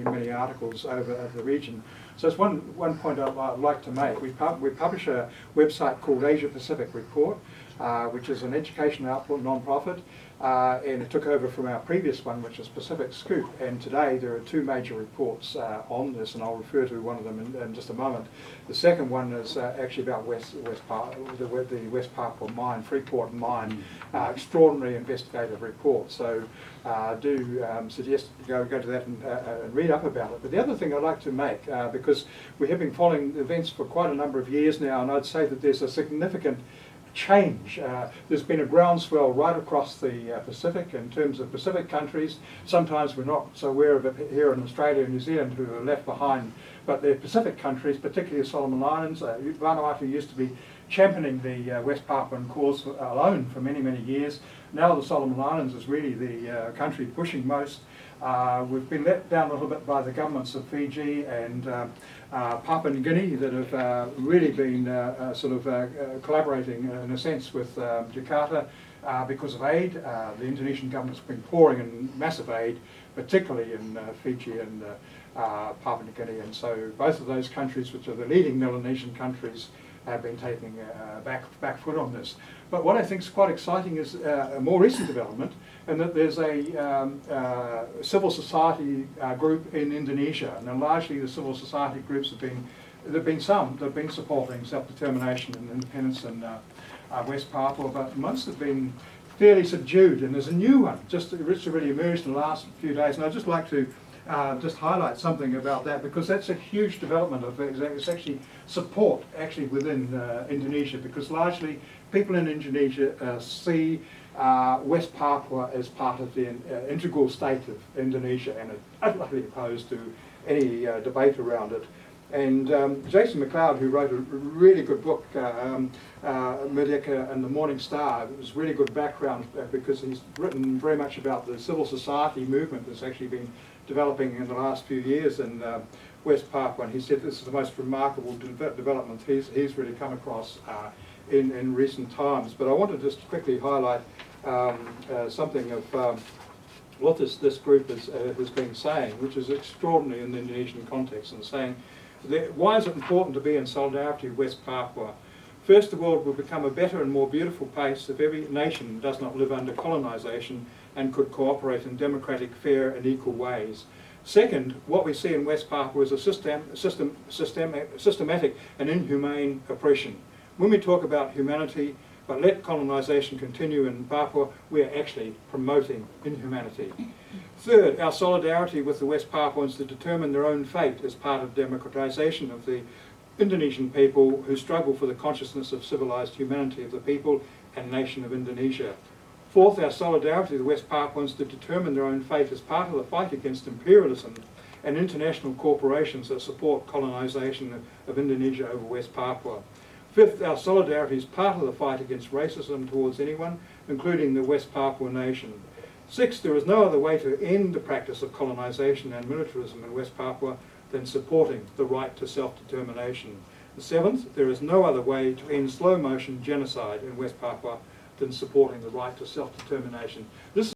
many articles over the region. So it's one point I'd like to make. We publish a website called Asia Pacific Report, which is an education output non-profit, and it took over from our previous one, which is Pacific Scoop. And today there are two major reports on this, and I'll refer to one of them in just a moment. The second one is actually about the West Papua mine, Freeport mine, extraordinary investigative report. So do suggest go to that and read up about it. But the other thing I'd like to make, because we have been following the events for quite a number of years now, and I'd say that there's a significant change. There's been a groundswell right across the Pacific in terms of Pacific countries. Sometimes we're not so aware of it here in Australia and New Zealand, who are left behind, but the Pacific countries, particularly the Solomon Islands, Vanuatu used to be championing the West Papuan cause alone for many, many years. Now the Solomon Islands is really the country pushing most. We've been let down a little bit by the governments of Fiji and Papua New Guinea that have really been collaborating in a sense with Jakarta because of aid. The Indonesian government's been pouring in massive aid, particularly in Fiji and Papua New Guinea, and so both of those countries, which are the leading Melanesian countries, have been taking a back foot on this. But what I think is quite exciting is a more recent development, and that there's a civil society group in Indonesia, and largely the civil society groups have been supporting self-determination and independence in West Papua, but most have been fairly subdued. And there's a new one just really emerged in the last few days, and I'd just like to just highlight something about that, because that's a huge development. It's actually support within Indonesia, because largely people in Indonesia see West Papua as part of the integral state of Indonesia, and are utterly opposed to any debate around it. And Jason McLeod, who wrote a really good book, Merdeka and the Morning Star, it was really good background because he's written very much about the civil society movement that's actually been developing in the last few years in West Papua, and he said this is the most remarkable development he's really come across in recent times. But I want to just quickly highlight something of what this group has been saying, which is extraordinary in the Indonesian context, and saying, why is it important to be in solidarity with West Papua? First, the world will become a better and more beautiful place if every nation does not live under colonisation and could cooperate in democratic, fair and equal ways. Second, what we see in West Papua is a systematic and inhumane oppression. When we talk about humanity, but let colonisation continue in Papua, we are actually promoting inhumanity. Third, our solidarity with the West Papuans to determine their own fate as part of democratisation of the Indonesian people who struggle for the consciousness of civilised humanity of the people and nation of Indonesia. Fourth, our solidarity with the West Papuans to determine their own fate as part of the fight against imperialism and international corporations that support colonisation of Indonesia over West Papua. Fifth, our solidarity is part of the fight against racism towards anyone, including the West Papua nation. Sixth, there is no other way to end the practice of colonisation and militarism in West Papua than supporting the right to self-determination. Seventh, there is no other way to end slow-motion genocide in West Papua than supporting the right to self-determination. This